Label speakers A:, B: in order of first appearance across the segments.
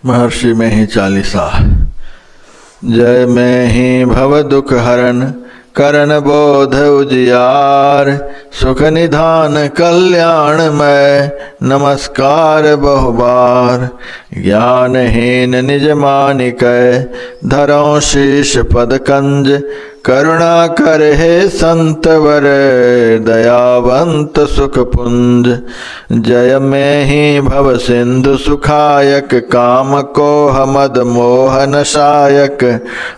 A: महर्षि में ही चालीसा। जय में ही भव दुख हरण करण बोध उजियार, सुख निधान कल्याण में नमस्कार बहुबार। ज्ञानहीन निज मानिक धरो शीश पद कंज, करुणा कर हे संत वर दयावंत सुख पुंज। जय में ही भव सिंधु सुखायक, काम कोह मद मोहन शायक।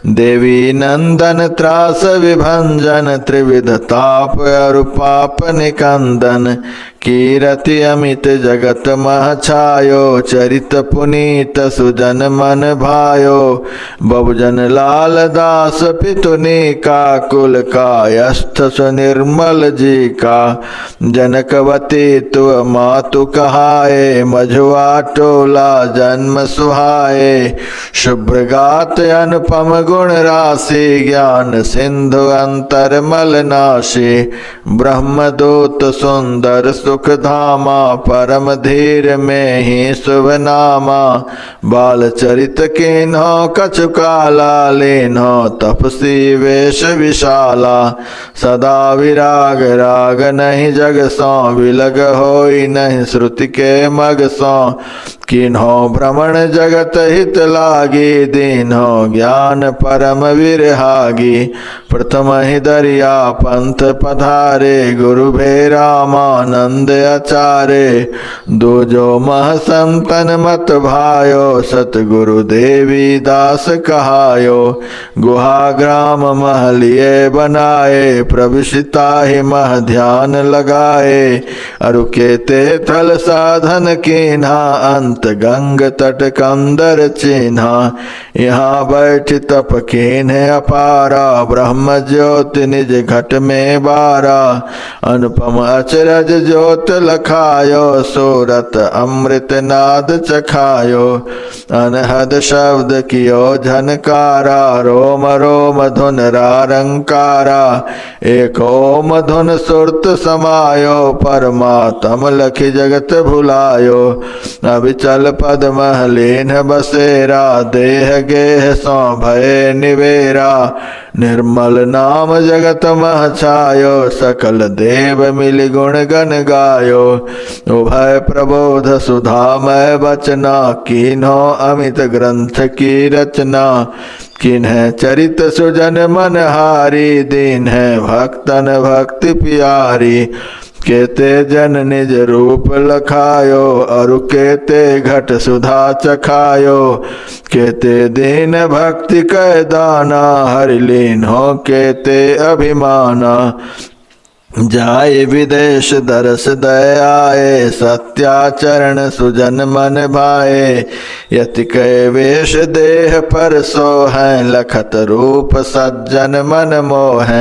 A: देवी नंदन त्रास विभंजन, त्रिविध ताप अरु पाप निकंदन। कीरति अमित जगत मह छायो, चरित पुनीत सुजन मन भायो। बहुजन लाल दास पितुनी का, कुल कायस्थ सुनिर्मल जी का। जनकवती तु मातु कहाए, मझुआ टोला जन्म सुहाए। शुभ्र गात अनुपम गुण राशि, ज्ञान सिंधु अंतर मल नाशी। ब्रह्मदूत सुंदर सुख धामा, परम धीर में ही शुभ नामा। बाल चरित किन्हो कछु काला, लेन्हो तपसी वेश विशाला। सदा विराग राग नहीं जग सो, विलग होई नहीं श्रुति के मग सो। किन्हो भ्रमण जगत हित लागी, दीन्हो ज्ञान परम विरहागी। प्रथम ही दरिया पंथ पधारे, गुरु भे रामानंद आचार्य। दूजो मह संतन मत भायो, सतगुरु देवी दास कहायो। गुहा ग्राम महलिए बनाए, प्रविशिता ही मह ध्यान लगाए। अरु केते थल साधन कीन्हा, अंत गंग तट कंदर चिन्हा। यहाँ बैठ तप कीन्हे अपारा, ब्रह्म ज्योति निज घट में बारा। अनुपम अचरज ज्योत लखायो, सूरत अमृत नाद चखायो। अनहद शब्द कियो झनकारा, रोम रोम धुन रारंकारा। एक ओम धुन सुरत समायो, परमात्म लखि जगत भुलायो। अभिचल पद महलीन बसेरा, देह गेह सो भय निवेरा। निर्मल नाम जगत मह छायो, सकल देव मिल गुण गण गायो। उभय प्रबोध सुधामय बचना, कीन्हो अमित ग्रंथ की रचना। किन्ह चरित सुजन मन हारी, दीन है भक्तन भक्ति प्यारी। केते जन निज रूप लखायो, अरु केते घट सुधा चखायो। केते दीन भक्ति कै दाना, हरि लीन हो केते अभिमाना। जाय विदेश दरस दयाए, सत्याचरण सुजन मन भाए। यति कै वेश देह पर सो है, लखत रूप सज्जन मन मोह।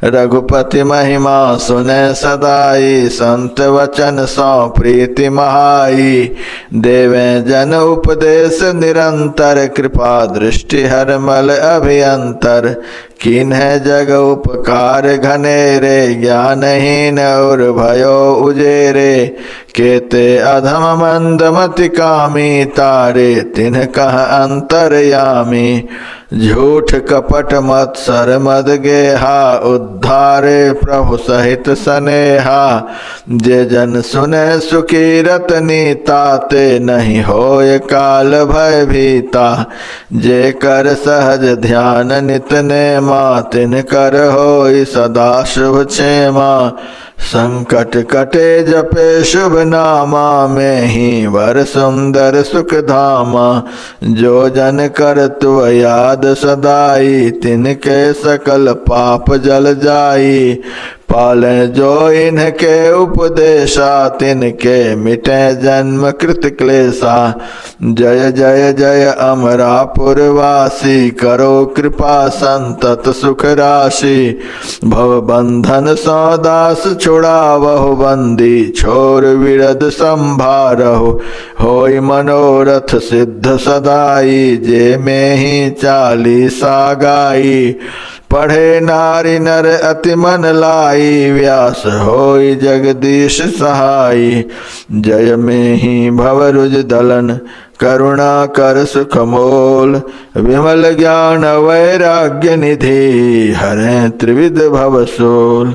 A: रघुपति महिमा सुने सदाई, संत वचन सो प्रीति महाई। देवे जन उपदेश निरंतर, कृपा दृष्टि हर मल अभियंतर। किन्ह जग उपकार घनेरे, ज्ञानहीन और भयो उजेरे। केते अधम मंद मति कामी, तारे तिन्ह कह अंतरयामी। झूठ कपट मत्सर मद गेहा, उद्धारे प्रभु सहित सनेहा। जे जन सुने सुखी रतनी, ताते नहीं होय काल भय भीता। जे कर सहज ध्यान नित नेमा, तिन कर होय सदा शुभ क्षेमा। संकट कटे जपे शुभ नामा, में ही वर सुंदर सुख धामा। जो जन कर तु याद सदाई, तिनके सकल पाप जल जाई। पाले जो इनके उपदेशा, तिनके मिटे जन्म कृत क्लेशा। जय जय जय अमरापुरवासी, करो कृपा संतत सुख राशि। भव बंधन सो दास छुड़ावहु, बंदी छोर विरद संभारहु। होय मनोरथ सिद्ध सदाई, जे में ही चालीसा गाई। पढ़े नारी नर अति मन लाई, व्यास होई जगदीश सहाई। जय में ही भव रुज दलन, करुणा कर सुख मोल। विमल ज्ञान वैराग्य निधि, हरे त्रिविध भव सोल।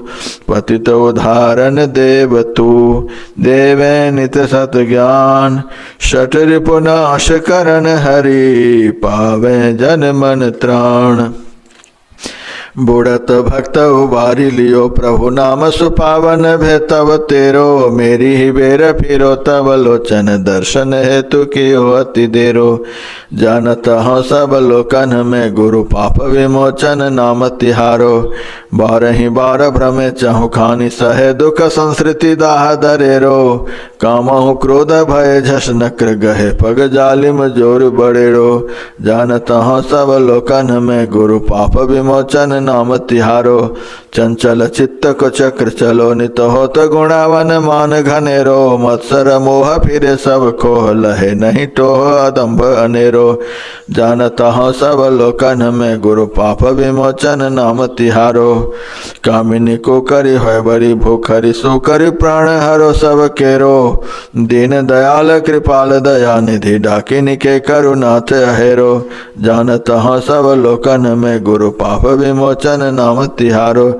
A: पतित उदाहरण देव तू, देवे नित सत ज्ञान। षट रिपुनाश करन हरि, पावे जन मन त्राण। बुढ़त भक्त उबारी लियो, प्रभु नाम सुपावन भय तब तेरो। मेरी ही बेर फिरो, तब लोचन दर्शन हेतु कियो अति देरो। जानत हूँ सब लोकन में, गुरु पाप विमोचन नाम तिहारो। बारहि बार भ्रमे चाहु खानी, सहे दुख संसृति दाह दरेरो। कामहु क्रोध भय झस नक्र गहे, पग जालिम जोर बड़ेरो। जानत हूँ सब लोकन में, गुरु पाप विमोचन नाम तिहारो। चंचल चित्त को चक्र चलो, नित होत गुणावन मान घनेरो। मत्सर मोह फिरे सब खोह, लहे नहीं टोह अदम्भ अनेरो। जानत हूँ सब लोकन में, गुरु पाप विमोचन नाम तिहारो। कामिनी को करी है बड़ी भूखरी, सो करी प्राण हरो सब केरो। दीन दयाल कृपाल दया निधि, डाकिनी के करुनाथ हेरो। जानत हूँ सब लोकन में, गुरु पाप विमोचन नाम तिहारो।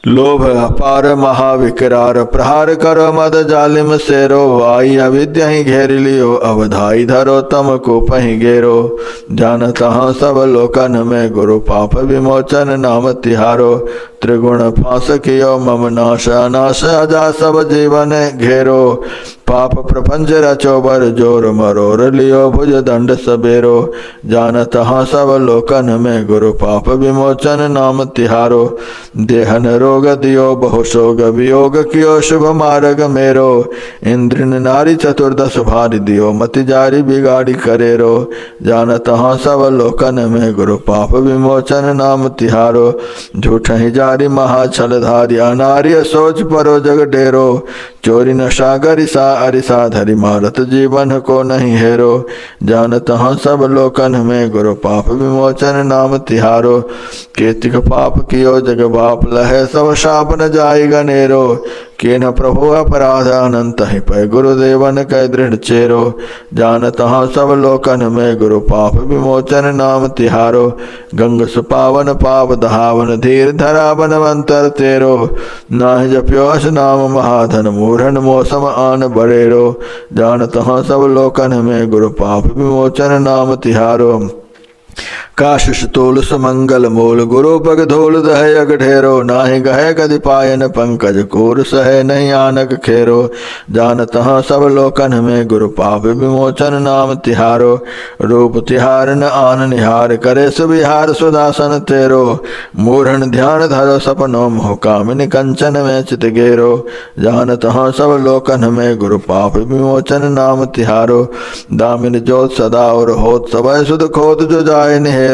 A: लोभ अपार महाविकरार, प्रहार करो मद जालिम सेरो। आई अविद्या ही घेर लियो, अवधाई धरो तम को पही गेरो। जानत हूँ सब लोकन में, गुरु पाप विमोचन नाम तिहारो। त्रिगुण फांस कियो मम नाश, अनाश अजा सब जीवन घेरो। पाप प्रपंच रचो बर जोर, मरोर लियो भुज दंड सबेरो। जानत हूँ सब लोकन में, गुरु पाप विमोचन नाम तिहारो। देहन रोग दियो बहु शोग, वियोग कियो शुभ मार्ग मेरो। इंद्रिन नारी चतुर्दश भारी दियो, मति जारी बिगाड़ी करेरो। जानत हूँ सब लोकन में, गुरु पाप विमोचन नाम तिहारो। झूठ ही जारी महाछल धारी, अनार्य सोच परो जग डेरो। चोरी नशा गरिसा अरिसा धरि, मारत जीवन को नहीं हेरो। जानत हूँ सब लोकन में, गुरु पाप विमोचन नाम तिहारो। केतिक पाप कियो जग बाप, लहे सब शाप न जाय गनेरो। के न प्रभु अपराध अनंत ही, पै गुरुदेवन कै दृढ़ चेरो। जानत हूँ सब लोकन में, गुरु पाप विमोचन नाम तिहारो। गंग सुपावन पाप दहावन, धीर धरा बनवंतर तेरो। नाहि जप्योस नाम महाधन, मूढ़न मोसम आन बड़ेरो। जानत हूँ सब लोकन में, गुरु पाप विमोचन नाम तिहारो। काशिष तोल सुमंगल मूल, गुरु पग धोल दह अग ढेरो। नाहि गहे गदि पायन पंकज, कोर सहे नहीं आनक खेरो। जानत हूँ सब लोकन में, गुरु पाप विमोचन नाम तिहारो। रूप तिहार न आन निहार, करे सुविहार सुदासन तेरो। मूढ़न ध्यान धरो सपनो मोह, कामिनी कंचन में चित गेरो। जानत हूँ सब लोकन में, गुरु पाप विमोचन नाम तिहारो। दामिन ज्योत सदा और होत, सबय सुध खोत जो जाय निहेरो।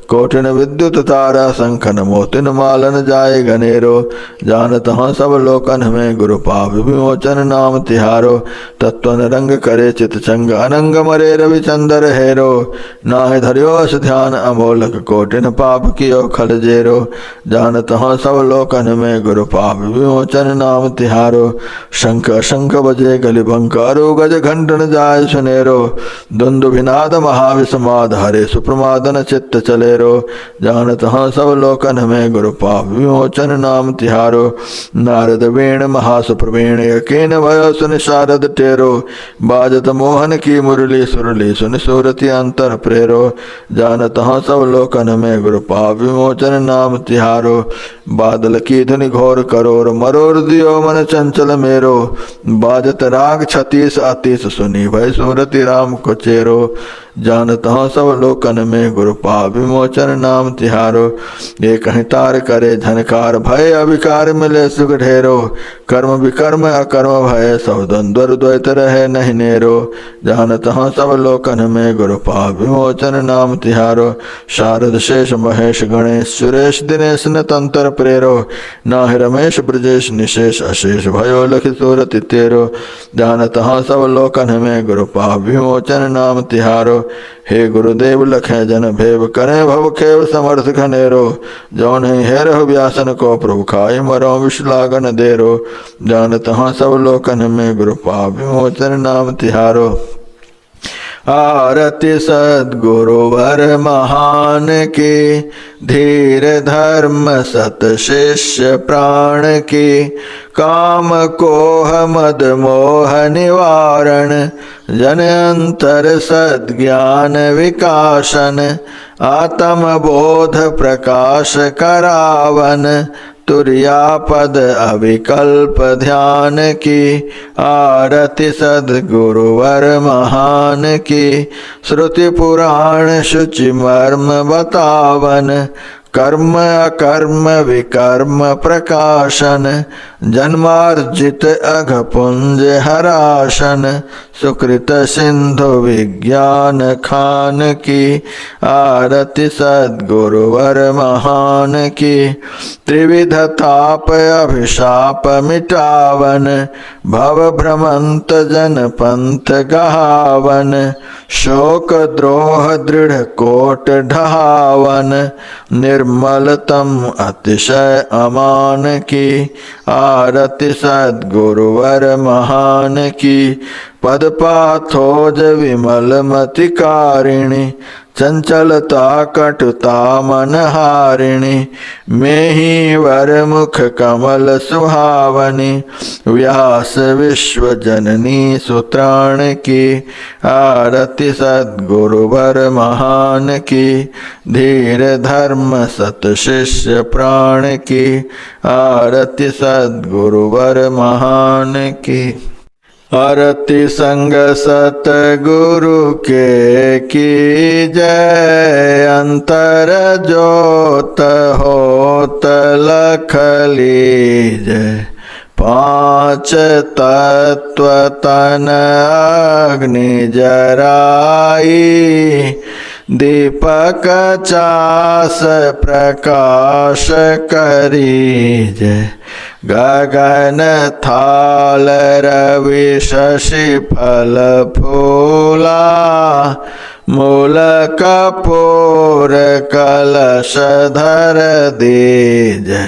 A: कोटिन विद्युत तारा, शंखन मोतिन मालन जाय गनेरो। जानत हूँ सब लोकन में, गुरु पाप विमोचन नाम तिहारो। तत्वन रंग करे चित चंग, अनंग मरे रविचंदर हेरो। नाहि धर्योस ध्यान अमोलक, कोटिन पाप कियो खल जेरो। जानत हूँ सब लोकन में, गुरु पाप विमोचन नाम तिहारो। शंख शंख बजे गलिभंक, अरु गज घंटन जाय सुनेरो। दुंदुभिनाद महाविषमाद, हरे सुप्रमादन चित्त चलेरो। जानत हूँ सब लोकन में, गुरु पाप विमोचन नाम तिहारो। नारद वेण महासुप्रवीण, यकीन भयो सुन शारद टेरो। बाजत मोहन की मुरली, सुरली सुन सूरति अंतर प्रेरो। जानत हूँ सब लोकन में, गुरु पाप विमोचन नाम तिहारो। बादल की धुनि घोर करोर, मरोर दियो मन चंचल मेरो। बाजत राग छतीस अतीस, सुनी भय सूरति राम को चेरो। जानत हूँ सब लोकन में, गुरु पाप विमोचन नाम तिहारो। एक ही तार करे झनकार, भय अविकार मिले सुख ढेरो। कर्म विकर्म अकर्म भय, सब द्वंद्व द्वैत रहे नहीं नेरो। जानत हूँ सब लोकन में, गुरु पाप विमोचन नाम तिहारो। शारद शेष महेश गणेश, सुरेश दिनेश न तंत्र प्रेरो। नाहि रमेश ब्रजेश निशेष, अशेष भयो लखि सूरति तेरो। जानत हूँ सब लोकन में, गुरु पाप विमोचन नाम तिहारो। हे गुरुदेव लखें जन भेव करें भव खेव समर्थ खनेरो। जौन हेरह व्यासन को प्रभु खाए मरो विष लागन देरो। जानत हाँ सब लोकन में गुरु पाप विमोचन नाम तिहारो। आरति सद्गुरुवर महान की धीर धर्म सत शिष्य प्राण की। काम कोह मद मोह निवारण जन अंतर सद्ज्ञान विकासन। आत्म बोध प्रकाश करावन तुर्यापद अविकल्प ध्यान की। आरति सद्गुरुवर महान की श्रुति पुराण शुचि मर्म बतावन। कर्म अकर्म विकर्म प्रकाशन जन्मार्जित अघ पुंज हराशन। सुकृत सिंधु विज्ञान खान की। आरति सद्गुरुवर महान की त्रिविध ताप अभिशाप मिटावन। भव भ्रमंत जन पंथ गहावन। शोक द्रोह दृढ़ कोट ढहावन। निर्मलतम अतिशय अमान की। आरति सद्गुरुवर महान की पद पाथोज विमल मति कारिणी। चंचलता कटुता मन हारिणी। में ही वर मुख कमल सुहावनी। व्यास विश्व जननी सुत्राण की। आरति सद्गुरुवर महान की धीर धर्म सत शिष्य प्राण की। आरति सद्गुरुवर महान की। आरति संग सतगुरु के की जय। अंतर जोत होत लख लीजय। पांच तत्व तन अग्नि जराई। दीपक चास प्रकाश करीजय। गगन थाल रवि शशि फल फूला। मूल कपूर कलश धर दीजय।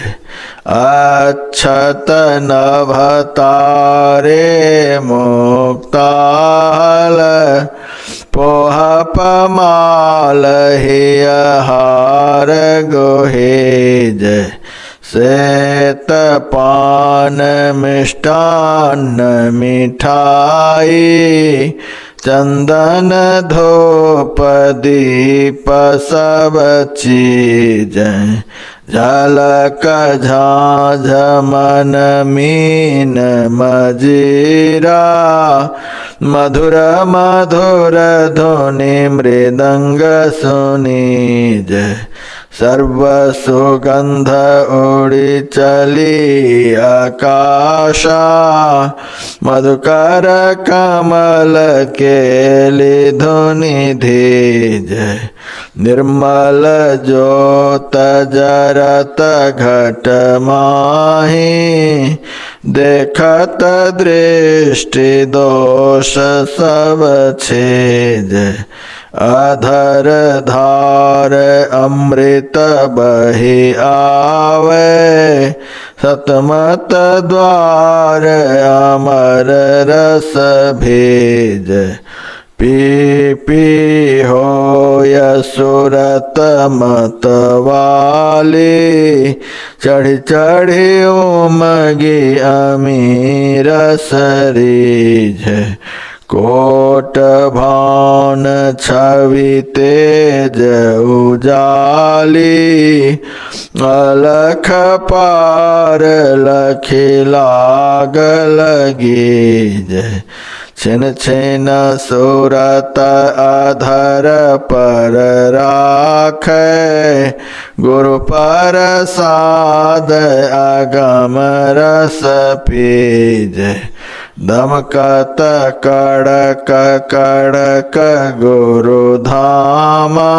A: अच्छत नभ तारे मुक्ताल। पोह पमाल हिय हार गोहेजय। श्वेत पान मिष्टान्न मिठाई। चंदन धूप दीप सब चीज। झलक झांझ मन मीन मजीरा। मधुर मधुर धुनि मृदंग सुनीज। सर्व सुगंध उड़ी चली आकाशा। मधुकर कमल केली धुनि धीज। निर्मल ज्योत जरत घट माही। देखत दृष्टि दोष सब छेज। अधर धार अमृत बहि आवे। सतमत द्वार अमर रस भेज। पी पी होय सुरत मत वाली। चढ़ी चढ़ी उमगी अमीर सरीज। कोट भान छवि तेज उजाली। अलख पार लखी लाग लगीज। छिन छिन सुरत अधर पर राखे। गुरु प्रसाद अगम रस पीज। दमकत कड़क कड़क गुरु धामा।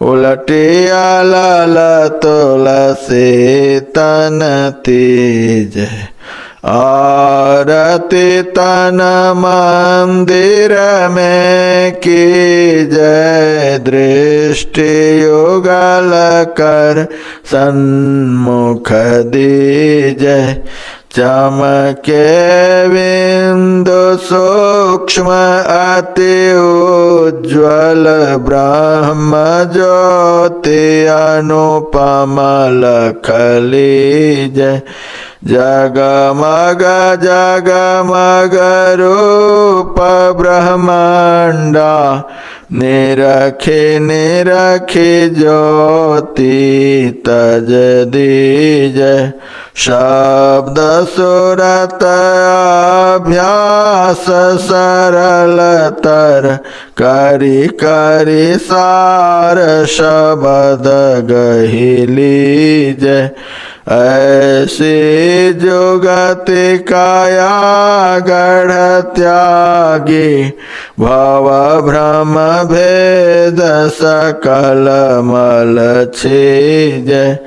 A: उलटिया लल तुलसी तन तीज। आरती तन मंदिर में की जय, दृष्टि युगल कर सन्मुख दीजय। चमके बिंदु सूक्ष्म अति उज्ज्वल, ब्रह्म ज्योति अनुपम लख लीजय। जगमग जगमग रूप ब्रह्मांडा, निरखी निरखी ज्योति तज दीजय। शब्द सुरत अभ्यास सरलतर, करी करी सार शब्द गही लीजय। ऐसी जुगति काया गढ़ त्यागी, भव भ्रम भेद सकल मल छीजय।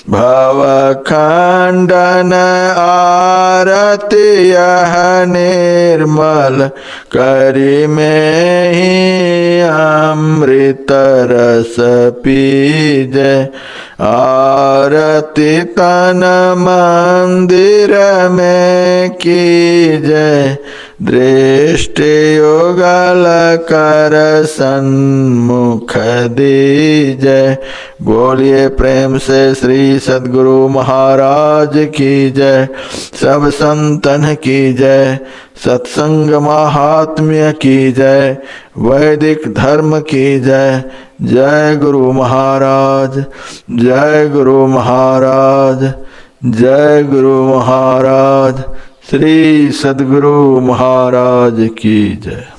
A: भव खंडन आरती यह निर्मल, करी में ही अमृत रस पीजय। आरती तन मंदिर में कीजय, दृष्टि युगल कर सन्मुख दीजय। बोलिए प्रेम से श्री सद्गुरु महाराज की जय। सब संतन की जय। सत्संग महात्म्य की जय। वैदिक धर्म की जय। जय गुरु महाराज, जय गुरु महाराज, जय गुरु महाराज। श्री सद्गुरु महाराज की जय।